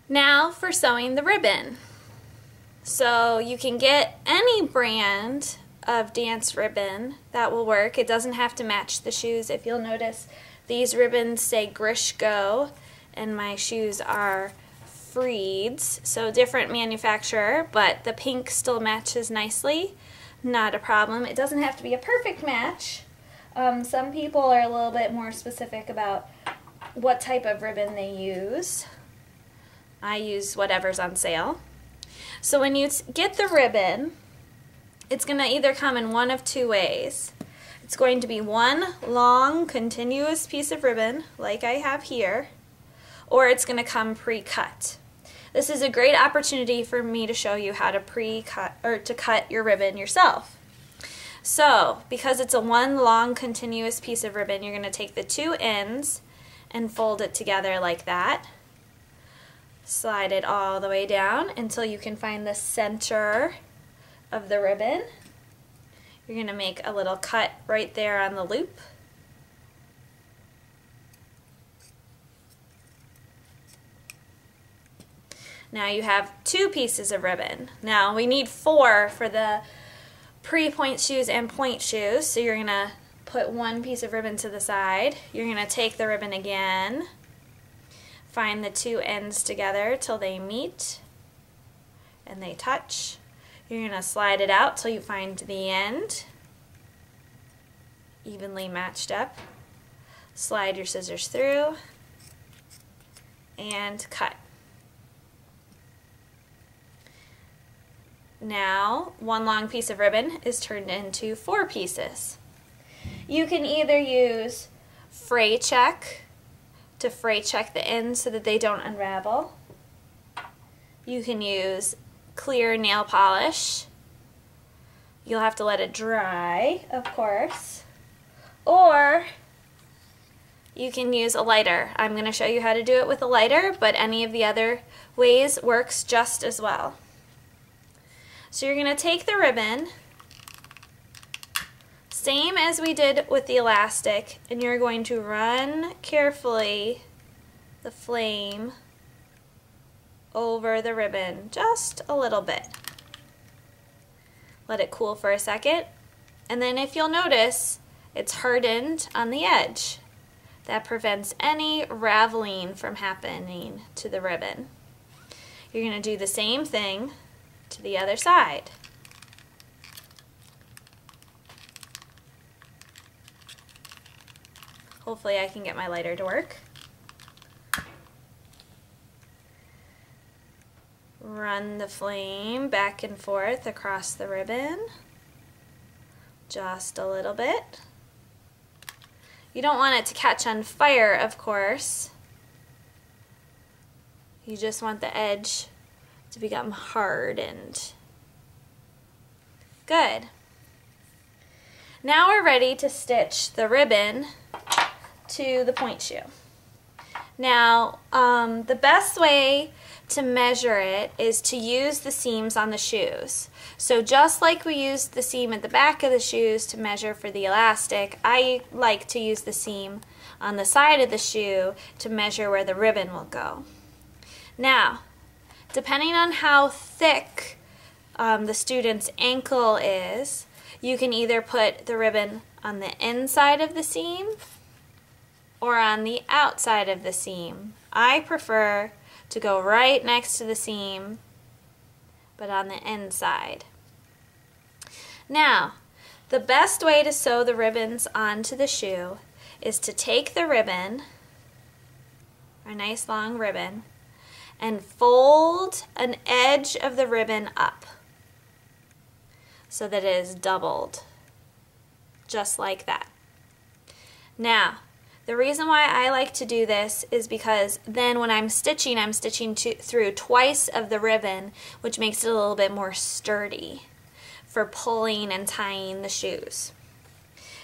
Now for sewing the ribbon. So you can get any brand of dance ribbon that will work. It doesn't have to match the shoes. If you'll notice, these ribbons say Grishko and my shoes are Freeds, so different manufacturer, but the pink still matches nicely. Not a problem. It doesn't have to be a perfect match. Some people are a little bit more specific about what type of ribbon they use. I use whatever's on sale. So when you get the ribbon, it's going to either come in one of two ways. It's going to be one long continuous piece of ribbon like I have here, or it's going to come pre-cut. This is a great opportunity for me to show you how to pre-cut or to cut your ribbon yourself. So because it's a one long continuous piece of ribbon, you're going to take the two ends and fold it together like that. Slide it all the way down until you can find the center of the ribbon. You're going to make a little cut right there on the loop. Now you have two pieces of ribbon. Now we need 4 for the pre-point shoes and point shoes. So you're going to put one piece of ribbon to the side. You're going to take the ribbon again, find the two ends together till they meet and they touch. You're going to slide it out till you find the end, evenly matched up. Slide your scissors through and cut. Now, one long piece of ribbon is turned into 4 pieces. You can either use fray check to fray check the ends so that they don't unravel. You can use clear nail polish. You'll have to let it dry, of course. Or you can use a lighter. I'm going to show you how to do it with a lighter, but any of the other ways works just as well. So you're going to take the ribbon, same as we did with the elastic, and you're going to run carefully the flame over the ribbon, just a little bit. Let it cool for a second, and then if you'll notice, it's hardened on the edge. That prevents any raveling from happening to the ribbon. You're going to do the same thing to the other side. Hopefully I can get my lighter to work. Run the flame back and forth across the ribbon, just a little bit. You don't want it to catch on fire, of course. You just want the edge to become hardened. Good. Now we're ready to stitch the ribbon to the point shoe. Now, the best way to measure it is to use the seams on the shoes. So just like we used the seam at the back of the shoes to measure for the elastic, I like to use the seam on the side of the shoe to measure where the ribbon will go. Now, depending on how thick the student's ankle is, you can either put the ribbon on the inside of the seam or on the outside of the seam. I prefer to go right next to the seam, but on the inside. Now, the best way to sew the ribbons onto the shoe is to take the ribbon, a nice long ribbon, and fold an edge of the ribbon up so that it is doubled, just like that. Now, the reason why I like to do this is because then when I'm stitching through twice of the ribbon, which makes it a little bit more sturdy for pulling and tying the shoes.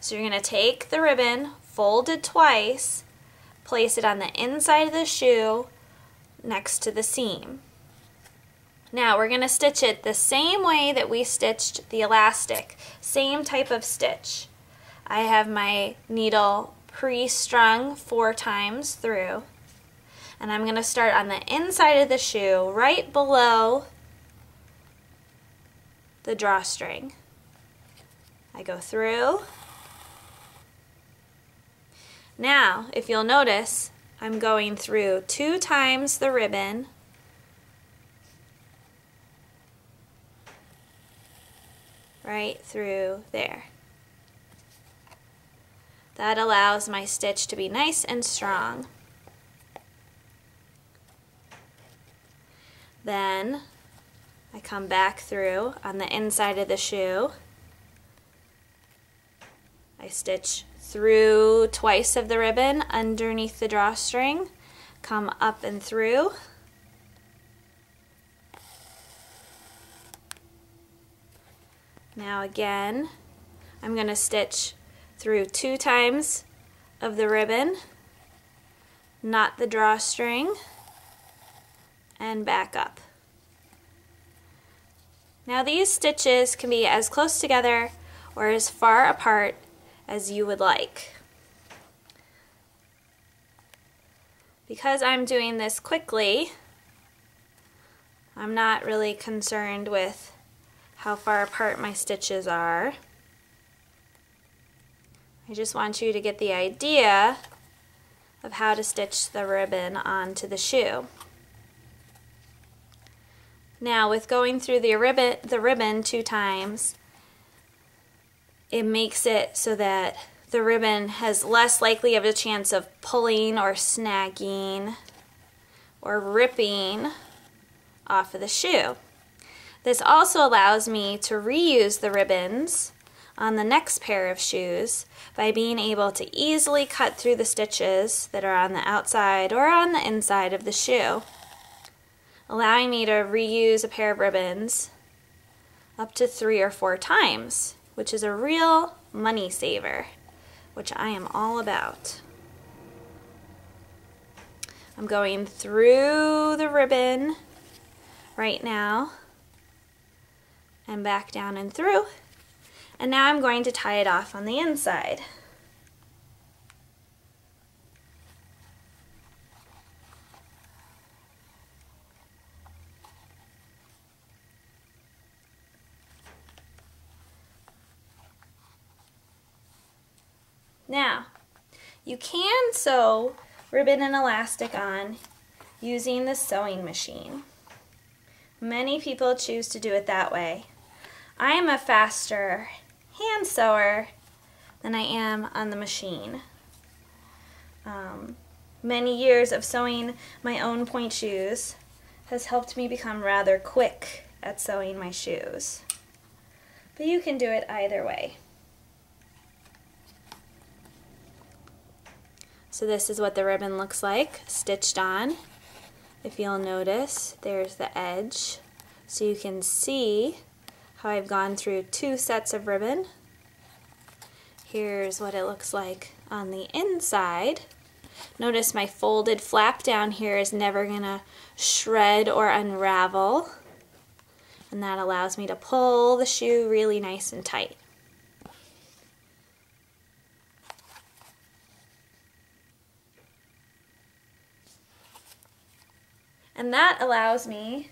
So you're going to take the ribbon, fold it twice, place it on the inside of the shoe next to the seam. Now we're going to stitch it the same way that we stitched the elastic, same type of stitch. I have my needle pre-strung 4 times through. And I'm going to start on the inside of the shoe, right below the drawstring. I go through. Now, if you'll notice, I'm going through 2 times the ribbon right through there. That allows my stitch to be nice and strong. Then I come back through on the inside of the shoe. I stitch through twice of the ribbon underneath the drawstring, come up and through. Now again, I'm going to stitch through 2 times of the ribbon, knot the drawstring, and back up. Now these stitches can be as close together or as far apart as you would like. Because I'm doing this quickly, I'm not really concerned with how far apart my stitches are. I just want you to get the idea of how to stitch the ribbon onto the shoe. Now with going through the ribbon 2 times, it makes it so that the ribbon has less likely of a chance of pulling or snagging or ripping off of the shoe. This also allows me to reuse the ribbons on the next pair of shoes by being able to easily cut through the stitches that are on the outside or on the inside of the shoe, allowing me to reuse a pair of ribbons up to 3 or 4 times, which is a real money saver, which I am all about. I'm going through the ribbon right now and back down and through, and now I'm going to tie it off on the inside. Now, you can sew ribbon and elastic on using the sewing machine. Many people choose to do it that way. I am a faster hand sewer than I am on the machine. Many years of sewing my own point shoes has helped me become rather quick at sewing my shoes. But you can do it either way. So this is what the ribbon looks like, stitched on. If you'll notice, there's the edge. So you can see how I've gone through 2 sets of ribbon. Here's what it looks like on the inside. Notice my folded flap down here is never gonna shred or unravel. And that allows me to pull the shoe really nice and tight. And that allows me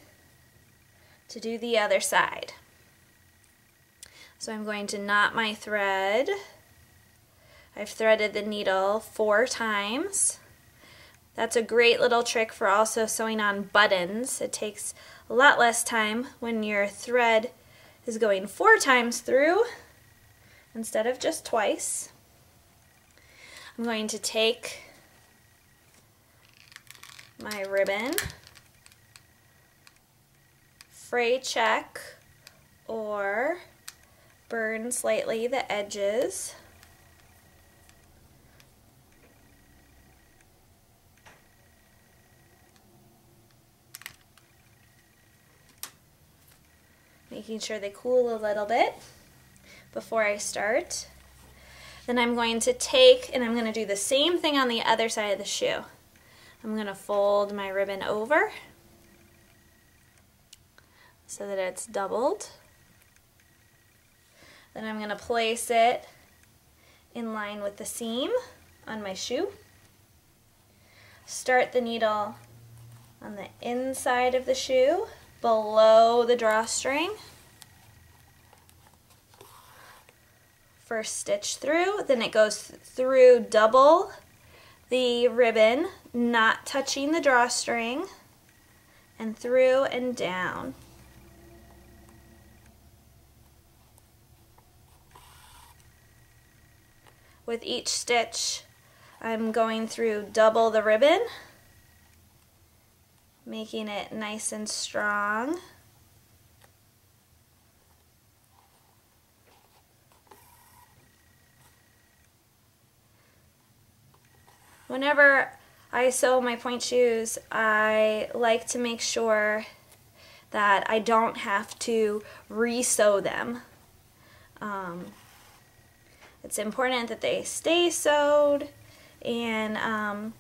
to do the other side. So I'm going to knot my thread. I've threaded the needle 4 times. That's a great little trick for also sewing on buttons. It takes a lot less time when your thread is going 4 times through instead of just twice. I'm going to take my ribbon, fray check or burn slightly the edges. Making sure they cool a little bit before I start. Then I'm going to take, and I'm going to do the same thing on the other side of the shoe. I'm going to fold my ribbon over so that it's doubled. Then I'm going to place it in line with the seam on my shoe. start the needle on the inside of the shoe, below the drawstring. First stitch through, then it goes through double the ribbon, not touching the drawstring, and through and down. With each stitch, I'm going through double the ribbon, making it nice and strong. Whenever I sew my point shoes, I like to make sure that I don't have to re-sew them. It's important that they stay sewed and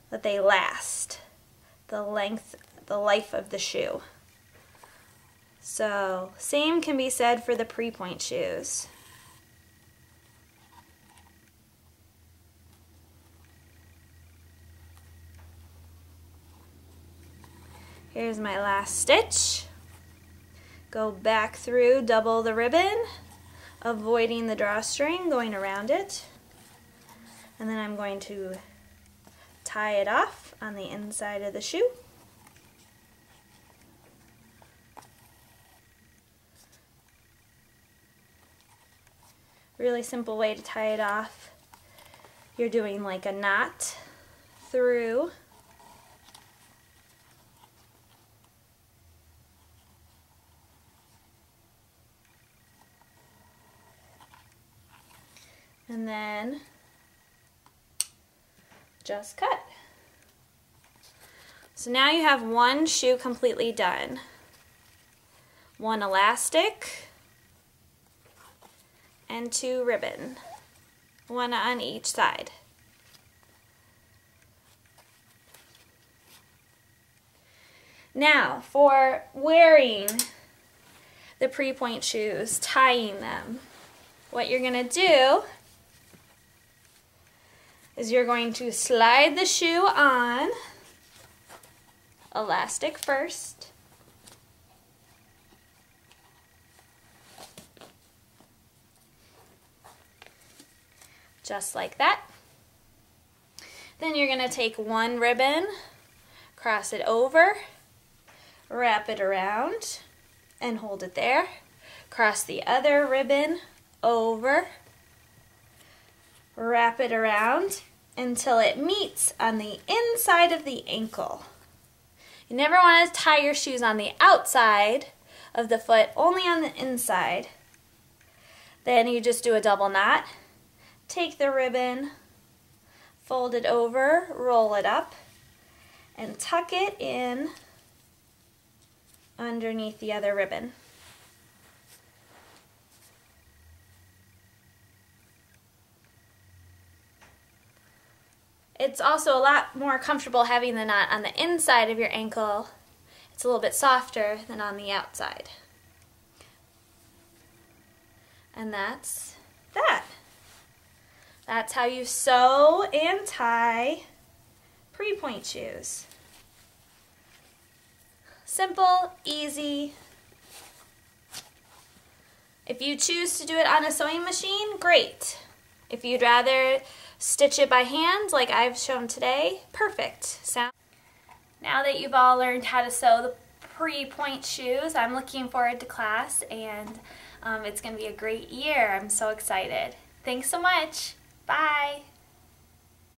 that they last the life of the shoe. So, same can be said for the Pre-Pointe shoes. Here's my last stitch. Go back through, double the ribbon, avoiding the drawstring, going around it. And then I'm going to tie it off on the inside of the shoe. Really simple way to tie it off. You're doing like a knot through. And then just cut. So now you have one shoe completely done. One elastic and two ribbon, one on each side. Now for wearing the Pre-Pointe shoes, tying them, what you're going to do is you're going to slide the shoe on, elastic first, just like that. Then you're going to take one ribbon, cross it over, wrap it around, and hold it there. Cross the other ribbon over, wrap it around until it meets on the inside of the ankle. You never want to tie your shoes on the outside of the foot, only on the inside. Then you just do a double knot, take the ribbon, fold it over, roll it up, and tuck it in underneath the other ribbon. It's also a lot more comfortable having the knot on the inside of your ankle. It's a little bit softer than on the outside. And that's that. That's how you sew and tie Pre-Pointe shoes. Simple, easy. If you choose to do it on a sewing machine, great. If you'd rather stitch it by hand like I've shown today, perfect. Now that you've all learned how to sew the Pre-Pointe shoes, I'm looking forward to class, and it's going to be a great year. I'm so excited. Thanks so much. Bye.